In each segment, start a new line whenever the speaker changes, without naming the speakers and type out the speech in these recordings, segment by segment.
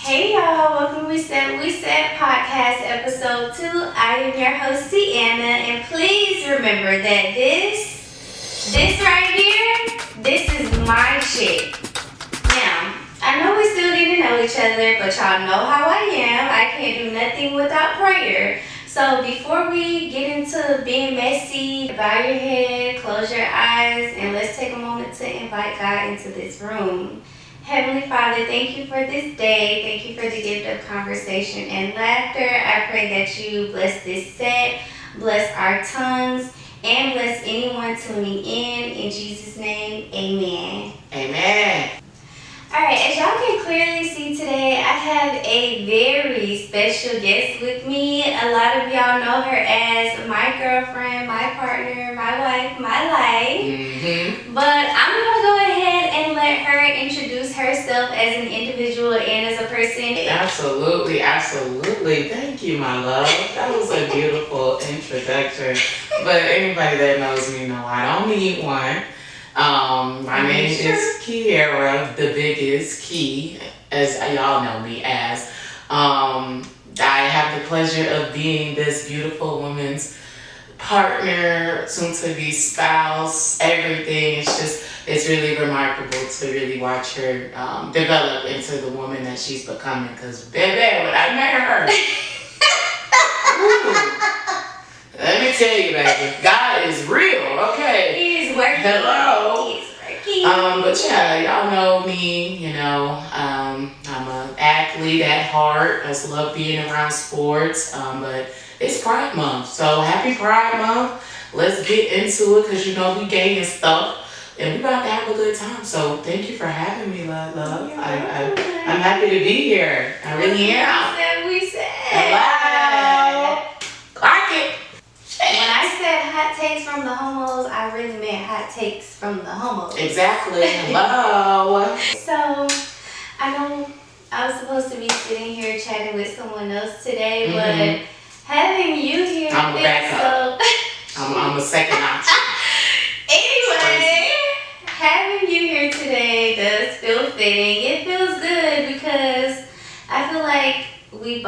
Hey y'all, welcome to We Said Podcast episode 2. I am your host Sienna, and please remember that this right here, this is my shit. Now, I know we still getting to know each other, but y'all know how I am. I can't do nothing without prayer. So before we get into being messy, bow your head, close your eyes, and let's take a moment to invite God into this room. Heavenly Father, thank you for this day. Thank you for the gift of conversation and laughter. I pray that you bless this set, bless our tongues, and bless anyone tuning in. In Jesus' name, amen.
Amen.
Alright, as y'all can clearly see today, I have a very special guest with me. A lot of y'all know her as my girlfriend, my partner, my wife, my life.
Mm-hmm.
But I'm going to go ahead and let her introduce herself as an individual and as a person.
Absolutely. Thank you, my love. That was a beautiful introduction. But anybody that knows me know I don't need one. My name is Kiera, the biggest Key, as y'all know me as. I have the pleasure of being this beautiful woman's partner, soon-to-be spouse, everything. It's really remarkable to really watch her develop into the woman that she's becoming. Because, baby, when I met her, let me tell you, baby, God is real, okay?
He is working.
Hello.
He is working.
But yeah, y'all know me, I'm an athlete at heart. I just love being around sports, but it's Pride Month, so happy Pride Month. Let's get into it, because we gay and stuff, and we about to have a good time. So thank you for having me, love. I'm happy to be here. I really am.
We said.
Hello. Clock it.
When I said hot takes from the homos, I really meant hot takes from the homos.
Exactly. Hello.
So, I know I was supposed to be sitting here chatting with someone else today, but having you here,
I'm a backup. I'm a second option.
Anyway, having you here today does feel fitting. It feels good because I feel like we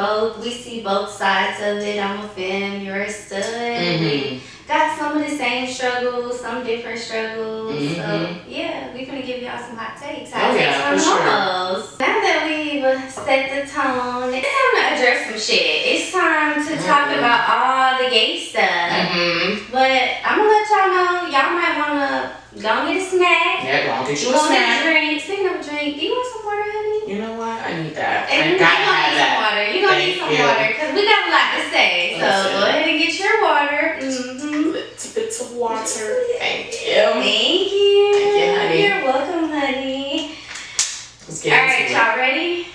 see both sides of it. I'm a femme, you're a stud. We got some of the same struggles, some different struggles. So yeah, we're gonna give y'all some hot takes. Hot takes from homos. Now that we've set the tone, it's time to address some shit. It's time to talk about all the gay stuff. But I'm gonna let y'all know, y'all might wanna go and get a snack.
Yeah, go and get you a
snack.
snack.
Get a drink. Speaking of a drink, do you want some water, honey?
You know what? I need that.
And
I gotta have that.
You're gonna need some water because we got a lot to say. So
Listen.
go ahead and get your water.
Little bits of water. Thank you.
Thank you.
Thank you, honey.
You're welcome, honey.
Let's get
Alright,
into
y'all ready?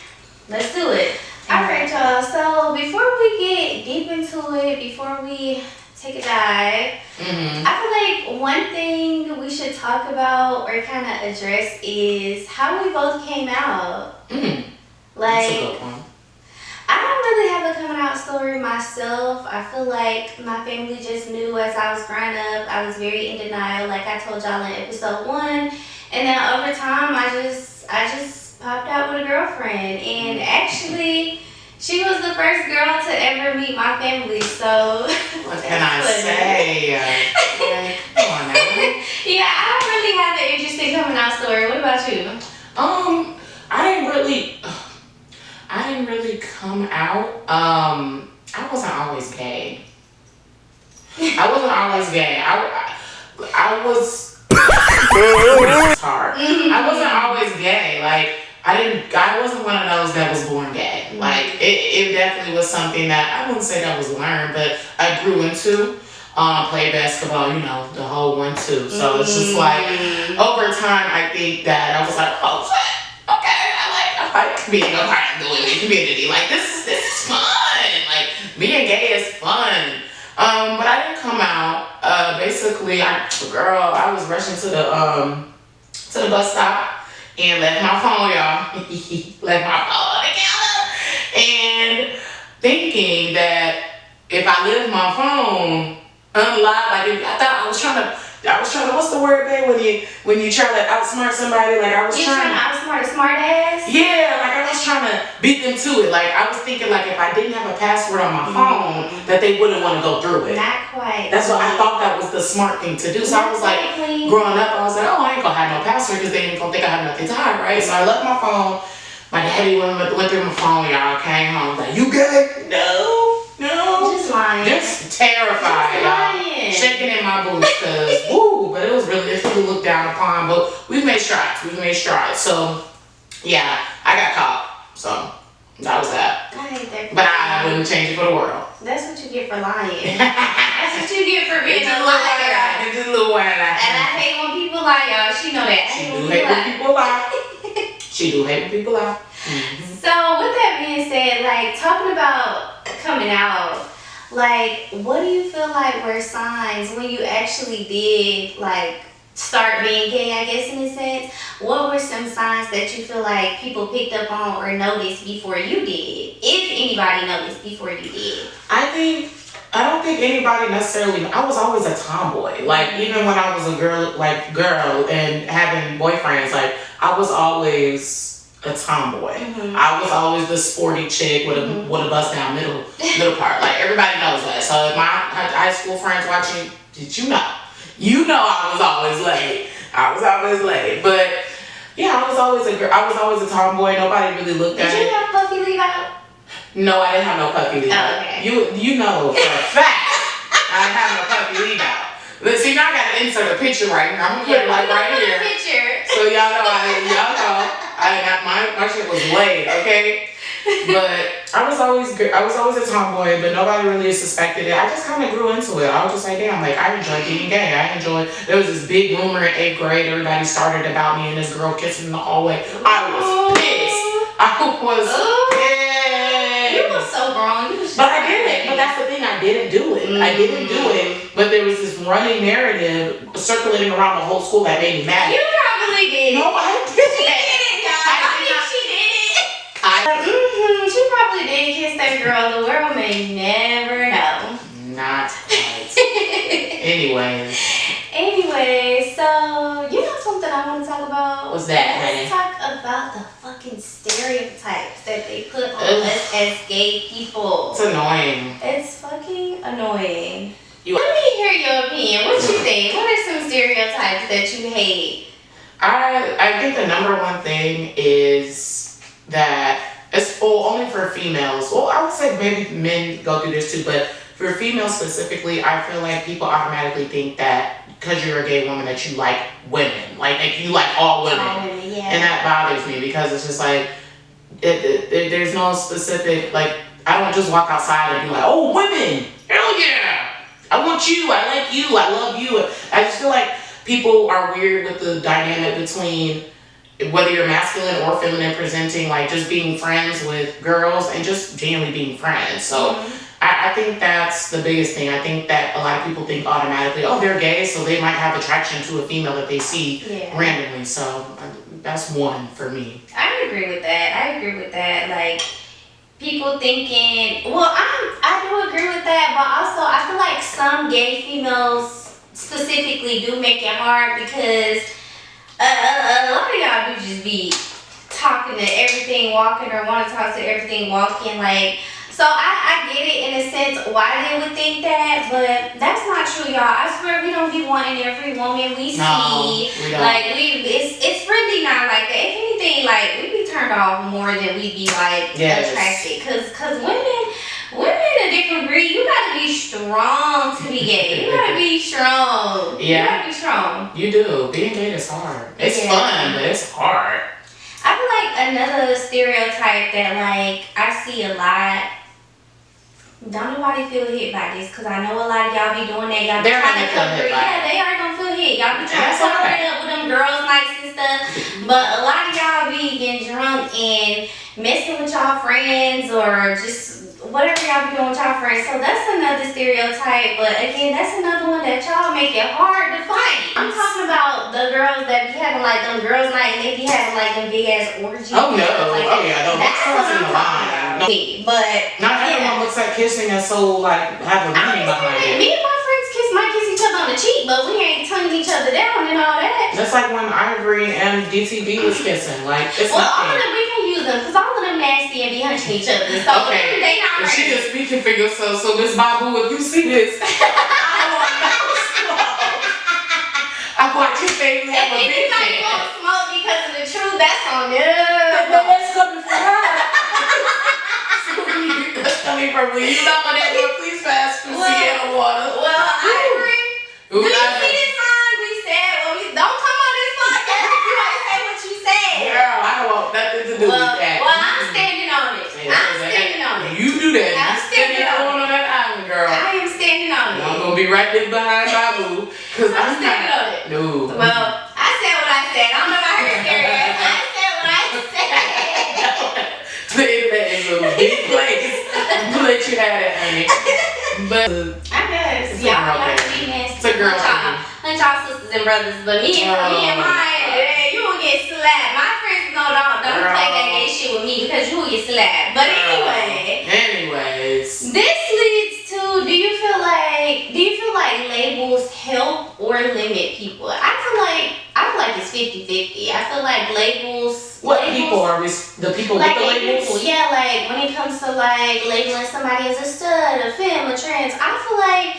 Let's do it. Alright, y'all. So before we get deep into it, before we take a dive, I feel like one thing we should talk about or kind of address is how we both came out.
That's a good one.
I don't really have a coming out story myself. I feel like my family just knew as I was growing up. I was very in denial, like I told y'all in episode 1. And then over time, I just popped out with a girlfriend. And actually, she was the first girl to ever meet my family. So
what can I say? Come on now.
Yeah, I don't really have an interesting coming out story. What about you?
I didn't really come out. I wasn't always gay. I was hard. I wasn't always gay. Like I wasn't one of those that was born gay. Like it definitely was something that I wouldn't say that was learned, but I grew into. Play basketball, the whole 1-2. So it's just like over time, I think that I was like, oh shit, okay, I like being a part of the community. Like this is fun. Like being gay is fun. But I didn't come out. Basically, I was rushing to the bus stop and left my phone, y'all. Left my phone on the counter, and thinking that if I left my phone unlocked, I thought I was trying to I was trying to, what's the word, babe, when you try to outsmart somebody? Like I was
trying to outsmart a smart ass?
Yeah, like I was trying to beat them to it. Like I was thinking like if I didn't have a password on my phone, that they wouldn't want to go through it.
Not quite.
That's what I thought that was the smart thing to do. So I was like, growing up, I was like, oh, I ain't gonna have no password because they ain't gonna think I have nothing to hide, right? So I left my phone. My daddy went through my phone, y'all, came home, like, you gay? No.
Just lying.
Just terrified, y'all. Shaking in my boots, cause woo, but it was really difficult to look down upon. But we've made strides. So yeah, I got caught. So that was that.
I hate that.
But I wouldn't change it for the world.
That's what you get for lying. That's what you get for being a liar.
It's just a little while.
And I hate when people lie, y'all. She know that.
She do hate when people lie. She do hate when people lie.
So with that being said, like talking about coming out, like what do you feel like were signs when you actually did like start being gay, I guess in a sense? What were some signs that you feel like people picked up on or noticed before you did? If anybody noticed before you did?
I don't think anybody necessarily. I was always a tomboy. Like even when I was a girl and having boyfriends, like I was always a tomboy. I was always the sporty chick with a bust down middle part. Like everybody knows that. So if my high school friends watching, did you know? You know I was always late. But yeah, I was always a girl. I was always a tomboy. Nobody really looked at me.
Did you have puffy leave out?
No, I didn't have no puppy leave out.
Okay.
You know for a fact I didn't have no puppy leave out. Let's see, now I gotta insert a picture right here. I'm gonna put it like right here. So y'all know I got my shit was laid, okay? But I was always a tomboy, but nobody really suspected it. I just kind of grew into it. I was just like, damn, like I enjoy being gay. There was this big rumor in 8th grade. Everybody started about me and this girl kissing in the hallway. I was pissed.
You were so wrong.
But I didn't. But that's the thing. I didn't do it. But there was this running narrative circulating around the whole school that made me mad.
You probably did.
No, I didn't.
She did it, y'all. I think she did it. She probably did kiss that girl. The world may never know.
Not quite.
Anyway, so you know something I want to talk about?
What's that,
Let's talk about the fucking stereotypes that they put on us as gay people.
It's annoying.
It's fucking annoying. Let me hear your opinion. What you think? What are some stereotypes that you hate?
I think the number one thing is that it's only for females. Well, I would say maybe men go through this too, but for females specifically, I feel like people automatically think that because you're a gay woman that you like women, like you like all women,
Yeah.
And that bothers me because it's just like there's no specific like I don't just walk outside and be like, oh, women, hell yeah, I want you, I like you, I love you. I just feel like people are weird with the dynamic between whether you're masculine or feminine presenting, like just being friends with girls and just genuinely being friends. So I think that's the biggest thing. I think that a lot of people think automatically, oh, they're gay, so they might have attraction to a female that they see randomly. So that's one for me.
I agree with that. Like people thinking, well, I do agree with that, but also I feel like some gay females specifically do make it hard because a lot of y'all do just be talking to everything walking or want to talk to everything walking, like. So I get it in a sense why they would think that, but that's not true, y'all. I swear we don't be wanting every woman we see.
We don't.
Like it's really not like that. If anything, like we be turned off more than we be like attracted. Cause women a different breed. You gotta be strong to be gay. You gotta be strong.
Yeah.
You gotta be strong.
You do. Being gay is hard. It's fun, but it's hard.
I feel like another stereotype that like I see a lot. Don't nobody feel hit by this, because I know a lot of y'all be doing that. Y'all be trying to cover it. Yeah, they are going to feel hit. Y'all be trying to cover it up with them girls' nights and stuff. But a lot of y'all be getting drunk and messing with y'all friends or just whatever y'all be doing with y'all friends. So that's another stereotype. But again, that's another one that y'all make it hard to fight. I'm talking about the girls that be having like them girls' night and they be having like them big ass orgies.
Oh no.
Like
oh yeah. No,
that's what I'm talking about. No. But
not everyone looks like kissing and so like have a meaning behind it.
Me and my friends might kiss each other on the cheek, but we ain't tonguing each other down and all that.
That's like when Ivory and DTB was kissing. Like, it's
all of
nothing.
them, we can use them, because all of them nasty and be hunching each other. So
okay.
they not
right. She is speaking for yourself. So, Miss Babu, if you see this, I want your family have a big fan.
If you won't smoke because of the truth, that's on you.
That's coming from her. That's coming from me. You know what that is? Please pass through Sienna water.
Well, Ivory, do you see this sign we said? Well, don't come on this podcast if you don't say what you said.
Girl, I don't want nothing to do with that.
Well, I'm standing on it. I'm standing on it.
You do that.
I'm standing
on that island, girl.
I am standing on it.
I'm gonna be right there behind Babu.
I'm standing on it.
No.
Well, I said what I said. I don't know about her scary ass. I said what I said.
The internet is a big place. I'm let you have that, honey. But
I guess y'all be nasty.
It's a girl.
Hunt y'all sisters and brothers, but me and mine, you will get slapped. My friends don't play that gay shit with me because you will get slapped. But
anyways,
this leads to: do you feel like labels help or limit people? I feel like it's 50-50. I feel like labels.
People are the people
like
with the labels?
People, yeah, like when it comes to like labeling somebody as a stud, a femme, a trans, I feel like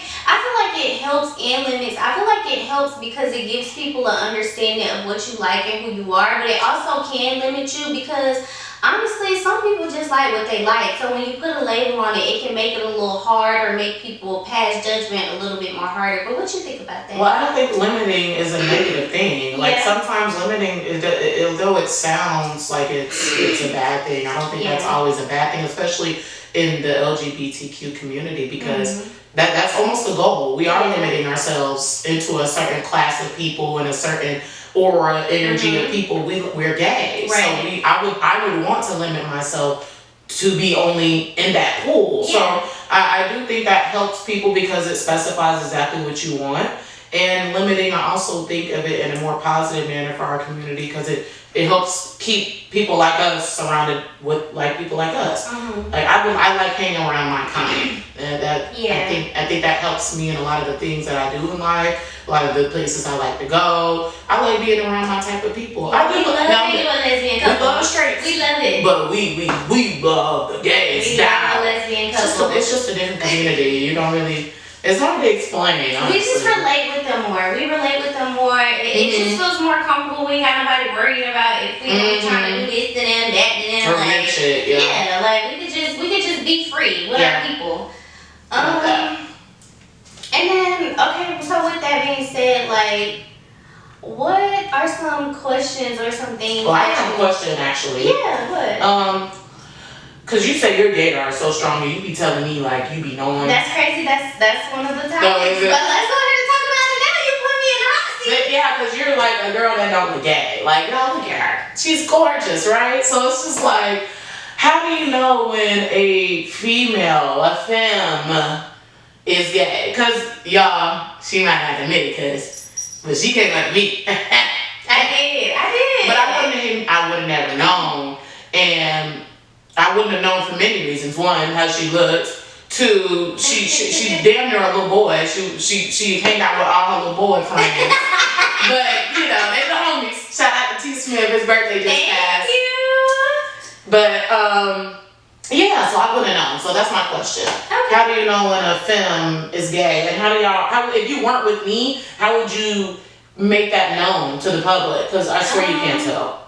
it helps and limits. I feel like it helps because it gives people an understanding of what you like and who you are, but it also can limit you because honestly, some people just like what they like. So when you put a label on it, it can make it a little hard or make people pass judgment a little bit more harder. But what you think about that?
Well, I don't think limiting is a negative thing. Like sometimes limiting, although it sounds like it's a bad thing, I don't think that's always a bad thing, especially in the LGBTQ community, because that's almost the goal. We are limiting ourselves into a certain class of people and a certain aura, energy of people. We're gay, so I would want to limit myself to be only in that pool. So I do think that helps people because it specifies exactly what you want. And limiting, I also think of it in a more positive manner for our community because it helps keep people like us surrounded with like people like us. Like I like hanging around my kind, and I think that helps me in a lot of the things that I do in life. A lot of the places I like to go. I like being around my type of people. I do love
being a lesbian couple.
We love straights.
We love it.
But we love the gays.
We love a lesbian couple.
It's just a different community. You don't really. It's hard to explain. Honestly.
We just relate with them more. It just feels more comfortable. We ain't got nobody worrying about if we trying to do this to them, that to them.
Or like, shit,
like we could just be free with our people. And then so with that being said, like, what are some questions or some things?
Well, I have a question actually.
Yeah, what?
Cause you say your gaydar is so strong, and you be telling me like you be knowing.
That's crazy. That's one of the topics.
No, is it?
But let's go ahead and talk about it now. You put me in the hot seat.
Yeah, cause you're like a girl that don't look gay. Like, no, look at her. She's gorgeous, right? So it's just like, how do you know when a female, a femme, is gay? Cause y'all, she might not admit it, but she came like me.
I did.
But I would have never known, and I wouldn't have known for many reasons. One, how she looked. Two, she damn near a little boy. She hang out with all her little boy friends. But you know, they the homies. Shout out to T. Smith. His birthday just passed.
Thank you.
But yeah, so I wouldn't know. So that's my question. Okay. How do you know when a femme is gay? And how if you weren't with me, how would you make that known to the public? Because I swear you can't tell.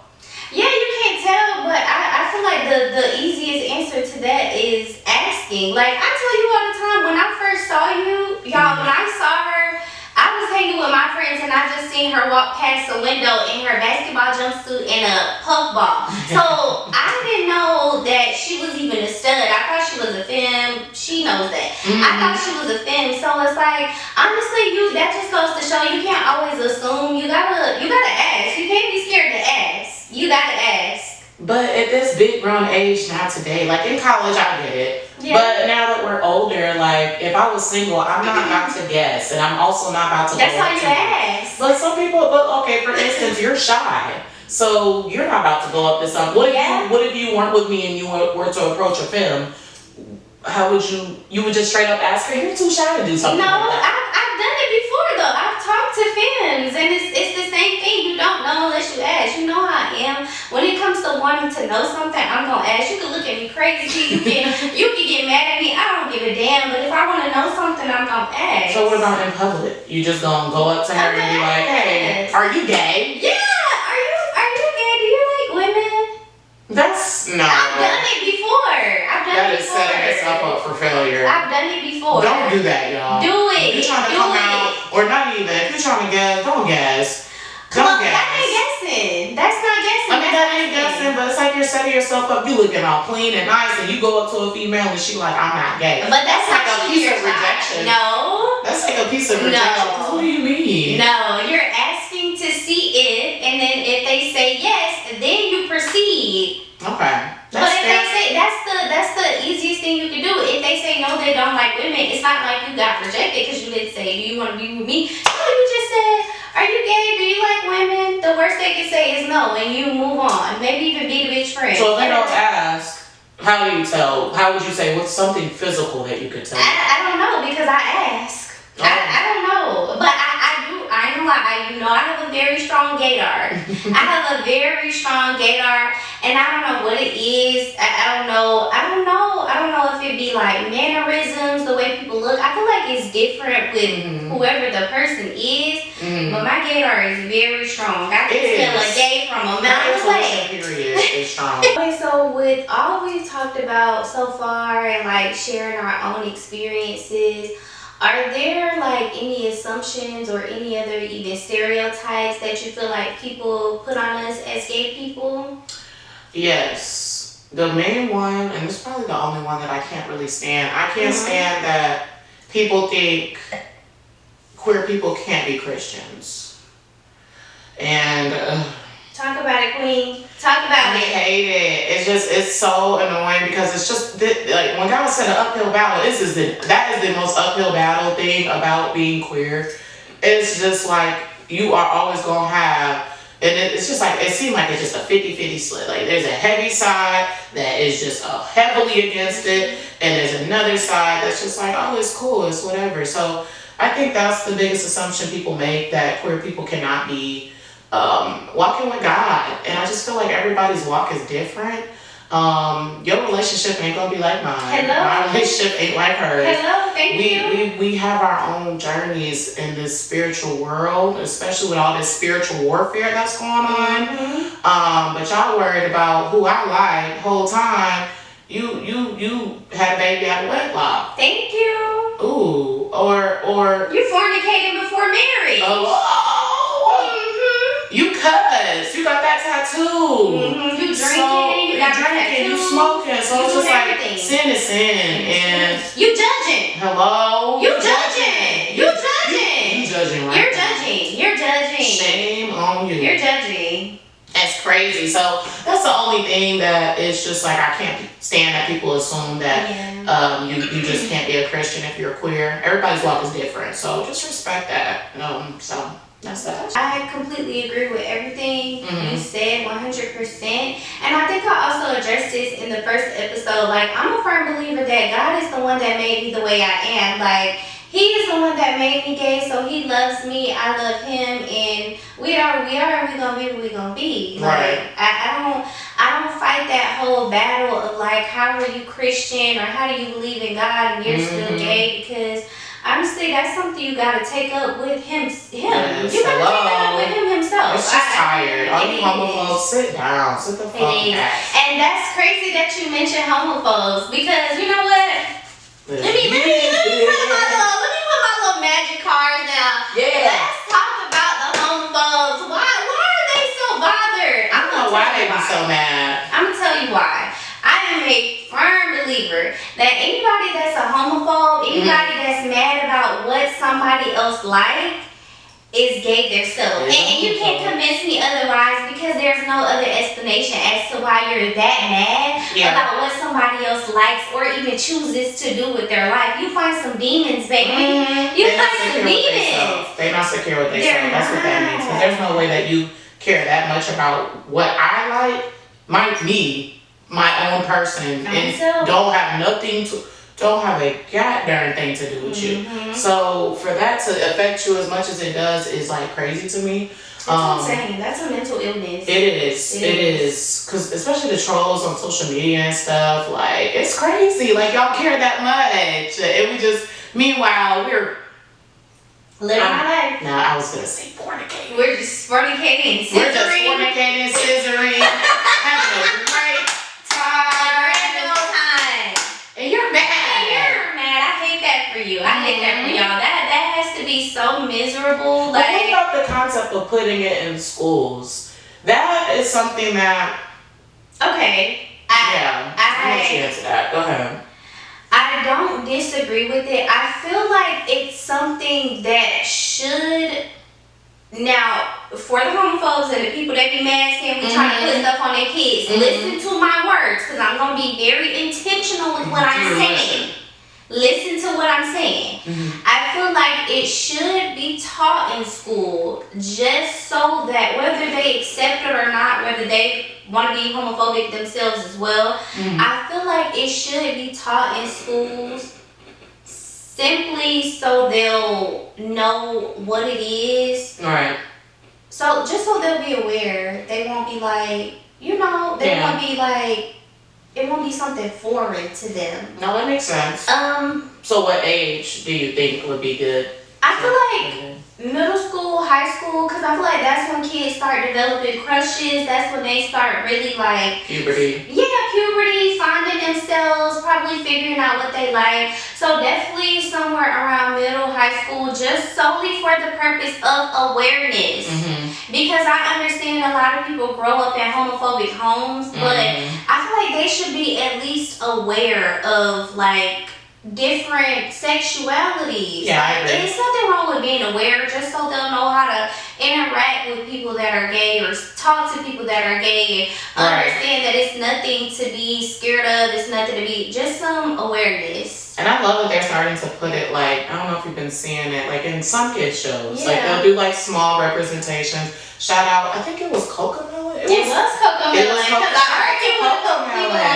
Yeah, you can't tell, but I feel like the easiest answer to that is asking. Like, I tell you all the time, when I first saw you, y'all, when I saw her, I was hanging with my friends and I just seen her walk past the window in her basketball jumpsuit and a puff ball. So I didn't know that she was even a stud. I thought she was a femme. She knows that. I thought she was a femme. So it's like, honestly, that just goes to show you can't always assume. You gotta ask. You can't be scared to ask. You gotta ask.
But at this big grown age now today, like in college, I get it. Yeah. But now that we're older, like if I was single, I'm not about to guess, and I'm also not about to.
That's why you ask.
But some people, okay, for instance, you're shy, so you're not about to go up to some. What if you weren't with me and you were to approach a femme? How would you would just straight up ask her, you're too shy to do something like that?
I've done it before though. talked to femmes, and it's the same thing. You don't know unless you ask. You know how I am. When it comes to wanting to know something, I'm gonna ask. You can look at me crazy. You can get mad at me. I don't give a damn. But if I want to know something, I'm gonna ask.
So what about in public? You just gonna go up to her and be like, "Hey, are you gay?"
Yeah. Are you gay? Do you like women?
That's no.
I've done it before.
That is setting yourself up for failure.
I've done it before.
Don't do that, y'all.
Do it.
If you're trying to come out, or not even, if you're trying to guess, don't guess. Don't guess.
That ain't guessing. That's not guessing.
I mean, that ain't guessing, but it's like you're setting yourself up. You looking all clean and nice, and you go up to a female and she like, I'm not gay.
But that's
like a piece of rejection.
No.
That's like a piece of rejection.
No.
What do you mean?
No, you're asking to see if, and then if they say yes, then you proceed.
Okay.
But if they say that's the easiest thing you can do. If they say no, they don't like women. It's not like you got rejected because you didn't say, do you want to be with me? No, you just said, are you gay? Do you like women? The worst they can say is no, and you move on. Maybe even be the bitch friend.
So if they don't ask, how do you tell? How would you say what's something physical that you could tell?
I don't know because I ask. Oh. I don't know, but I do. I ain't gonna lie. I have a very strong gaydar. I have a very strong gaydar, and I don't know what it is. I don't know. I don't know if it be like mannerisms, the way people look. I feel like it's different with whoever the person is. But my gaydar is very strong. I can smell a gay from a mile away.
Period is strong.
Okay, so with all we've talked about so far, and like sharing our own experiences. Are there like any assumptions or any other even stereotypes that you feel like people put on us as gay people?
Yes. The main one, and this is probably the only one that I can't really stand. I can't stand that people think queer people can't be Christians. And
talk about it, Queen. Talk about it.
I hate it. It's so annoying because it's just like when God said an uphill battle. That is the most uphill battle thing about being queer. It's just like you are always gonna have, and it's just like it seems like it's just a 50-50 split. Like there's a heavy side that is just heavily against it, and there's another side that's just like, oh, it's cool, it's whatever. So I think that's the biggest assumption people make, that queer people cannot be walking with God. And I just feel like everybody's walk is different. Your relationship ain't gonna be like mine.
Hello.
My relationship ain't like hers.
Hello, thank you.
We have our own journeys in this spiritual world, especially with all this spiritual warfare that's going on. But y'all worried about who I like the whole time. You had a baby out of wedlock.
Thank you.
Ooh, or
you fornicating before marriage.
You cuss. You got that tattoo.
You drinking. You got drinking.
You smoking. So it's just
everything.
Like sin is sin, and
you judging.
Hello.
You judging. You judging.
You judging, right?
You're judging. You're judging.
Shame on you.
You're judging.
That's crazy. So that's the only thing that is just like I can't stand that people assume that you just can't be a Christian if you're queer. Everybody's walk is different, so just respect that. So that's that.
I completely agree with everything you said, 100%. And I think I also addressed this in the first episode. Like, I'm a firm believer that God is the one that made me the way I am. Like, He is the one that made me gay, so He loves me, I love Him, and we are, and we gonna be what we gonna be. Like,
right.
I don't fight that whole battle of like, how are you Christian, or how do you believe in God and you're still gay, because honestly, that's something you gotta take up with him.
Yes,
you gotta take that up with him himself.
It's just tired. All you homophobes, sit down. Sit the fuck down.
And that's crazy that you mentioned homophobes, because you know what? Let me put my little magic cards now. Yeah. Let's talk about the homophobes. Why are they so bothered?
I don't know why they be so mad.
I'm gonna tell you why. I am a firm believer that anybody that's a homophobe, anybody that's mad about what somebody else like, is gay themselves. And you can't convince me otherwise, because there's no other explanation as to why you're that mad about what somebody else likes or even chooses to do with their life. You find some demons, baby. You find some demons.
They're not secure with themselves. That's what that means. Because there's no way that you care that much about what I like, my own person, and don't have nothing don't have a goddamn thing to do with you. So for that to affect you as much as it does is like crazy to me.
That's insane. That's a mental illness.
It is. Because especially the trolls on social media and stuff, like, it's crazy. Like, y'all care that much. And we just, meanwhile, we're
living our life.
No, I was going to say fornicating.
We're just fornicating, scissoring.
We're just fornicating, scissoring, having a great time.
Grand old time.
And you're mad.
I hate that for you. I hate that for y'all. That has to be so miserable.
But what about the concept of putting it in schools? That is something that.
Okay.
I want you to answer that. Go ahead.
I don't disagree with it. I feel like it's something that should. Now, for the homophobes and the people that be mad saying we trying to put stuff on their kids, listen to my words, because I'm going to be very intentional with what I'm saying. Listen to what I'm saying. I feel like it should be taught in school just so that whether they accept it or not, whether they want to be homophobic themselves as well, I feel like it should be taught in schools simply so they'll know what it is.
Right.
So just so they'll be aware. They won't be like, they won't be like, it won't be something foreign to them.
No, that makes sense. So what age do you think would be good?
I feel like middle school, high school, because I feel like that's when kids start developing crushes. That's when they start really like
puberty.
Yeah, puberty, finding themselves, probably figuring out what they like. So definitely somewhere around middle, high school, just solely for the purpose of awareness. Because I understand a lot of people grow up in homophobic homes, but I feel like they should be at least aware of like different sexualities.
Yeah, I agree.
There's nothing wrong with being aware, just so they'll know how to interact with people that are gay or talk to people that are gay and understand that it's nothing to be scared of, it's nothing to be, just some awareness.
And I love that they're starting to put it like, I don't know if you've been seeing it, like in some kids shows. Like they'll do like small representations. Shout out, I think it was Cocomelon.
It was Cocomelon. Because I heard people on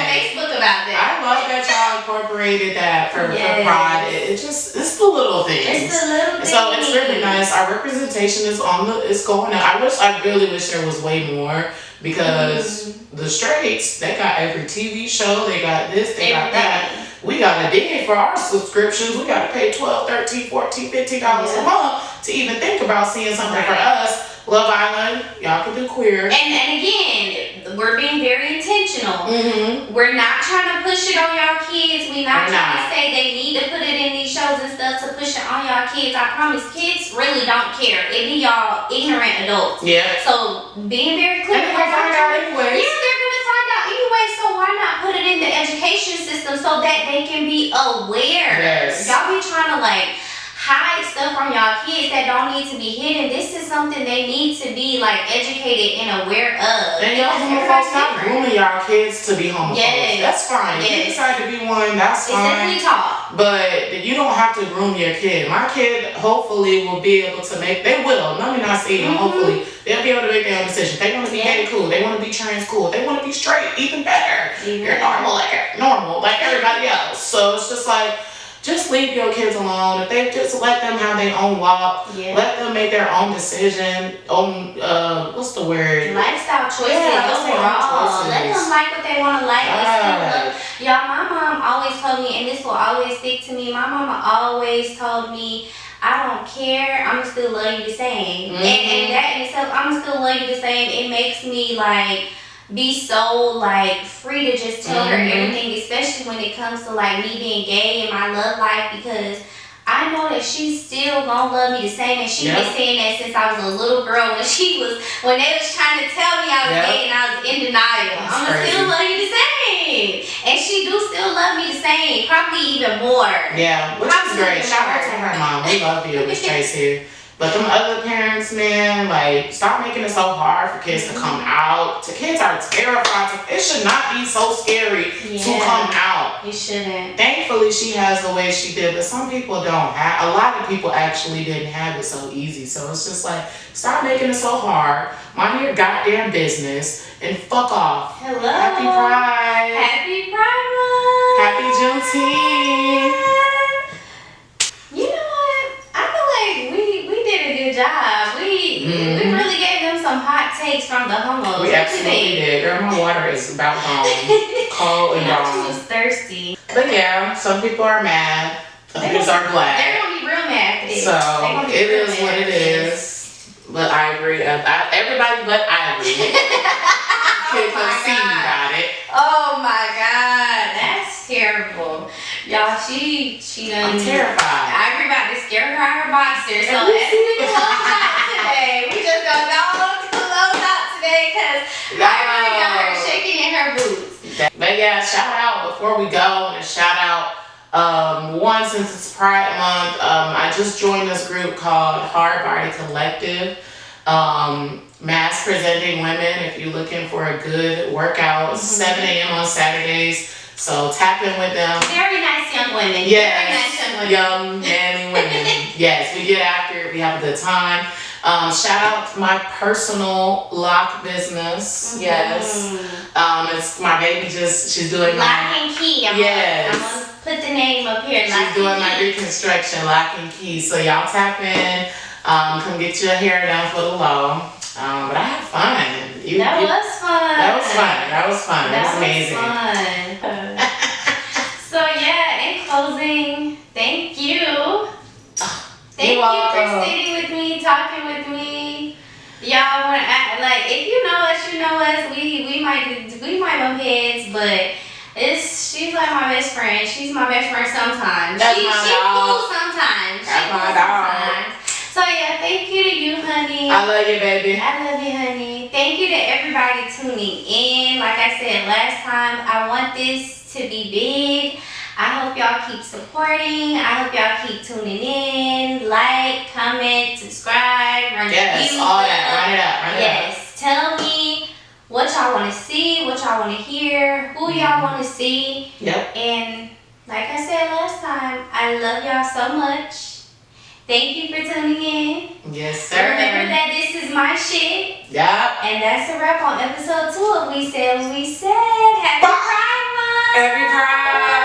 Facebook about that.
I love that y'all incorporated that for Pride. It's the little things.
It's the little things.
So it's really nice. Our representation is going up. I really wish there was way more, because the straights, they got every TV show, they got this, they got that. We gotta dig for our subscriptions. We gotta pay $12, $13, $14, $15 a month to even think about seeing something for us. Love Island, y'all can do queer.
And again, we're being very intentional. We're not trying to push it on y'all kids. We're not trying to say they need to put it in these shows and stuff to push it on y'all kids. I promise, kids really don't care. It be y'all ignorant adults.
Yeah.
So being very clear.
And they're gonna find out anyway.
Yeah, they're gonna find out anyway. So why not put it in the education system so that they can be aware?
Yes.
Y'all be trying to like hide stuff from y'all kids that don't need to be hidden. This is something they need to be like educated and aware of.
And y'all homophobes, stop grooming y'all kids to be homophobes.
Yes.
That's fine. If you decide to be one, that's fine.
It's definitely taught.
But you don't have to groom your kid. My kid hopefully will be able to make, they will, let me not say hopefully, they'll be able to make their own decision. They want to be gay, cool. They want to be trans, cool. They want to be straight, even better. You're normal like everybody else. So it's just like, just leave your kids alone. If they just let them have their own walk, let them make their own decision, what's the word?
Lifestyle choices overall. Let them like what they want to like. Y'all, my mom always told me, and this will always stick to me, my mama always told me, I don't care, I'ma still love you the same. And that in itself, I'ma still love you the same. It makes me like be so like free to just tell her everything, especially when it comes to like me being gay and my love life, because I know that she's still gonna love me the same, and she's been saying that since I was a little girl, when they was trying to tell me I was gay and I was in denial. I'ma still love you the same, and she do still love me the same, probably even more.
Yeah, which is great. Shout out to her mom. We love you, Miss Tracy. But them other parents, man, like, stop making it so hard for kids to come out. Kids are terrified. It should not be so scary to come out.
It shouldn't.
Thankfully, she has the way she did, but some people don't have. A lot of people actually didn't have it so easy. So it's just like, stop making it so hard. Mind your goddamn business and fuck off.
Hello.
Happy Pride.
Happy Pride Month.
Happy Juneteenth. absolutely did. Girl, my water is about gone. Cold and
She
gone.
was thirsty.
But yeah, some people are mad. Others are glad.
They're gonna be real mad for this.
So it is what it is. But I agree. Everybody but Ivory can concede about it.
Oh my God, that's terrible. Y'all, she done.
I'm terrified.
Ivory about to scare her out her boxers. So as we close out today, we just gonna go close out today because Ivory got her shaking in her boots.
But yeah, shout out before we go, and a shout out. One, since it's Pride Month, I just joined this group called Hard Body Collective. Mass presenting women. If you're looking for a good workout, 7 a.m. on Saturdays. So tap in with them.
Very nice young women.
Yes,
Very nice young women.
young manly women. Yes, we get after it. We have a good time. Shout out to my personal lock business. Yes. It's my baby. She's doing
Lock and Key. I'm gonna put the name up here.
She's doing my reconstruction, Lock and Key. So y'all tap in. Come get your hair done for the law. But I had fun.
That was fun.
That was fun. It was amazing.
Fun. So yeah, in closing, thank you. Thank you for sitting with me, talking with me. Y'all want to act like if you know us, you know us. We might bump heads, but she's like my best friend. She's my best friend sometimes. She's cool sometimes.
That's my dog.
So yeah, thank you to you, honey.
I love you, baby.
I love you, honey. Thank you to everybody tuning in. Like I said last time, I want this to be big. I hope y'all keep supporting. I hope y'all keep tuning in. Like, comment, subscribe, run the views
all that. Run it up.
Yes. Tell me what y'all want to see, what y'all want to hear, who y'all want to see.
Yep.
And like I said last time, I love y'all so much. Thank you for tuning in.
Yes, sir.
Remember that this is my shit.
Yep.
And that's a wrap on episode 2 of We Said What We Said. Happy Pride Month.
Happy Pride.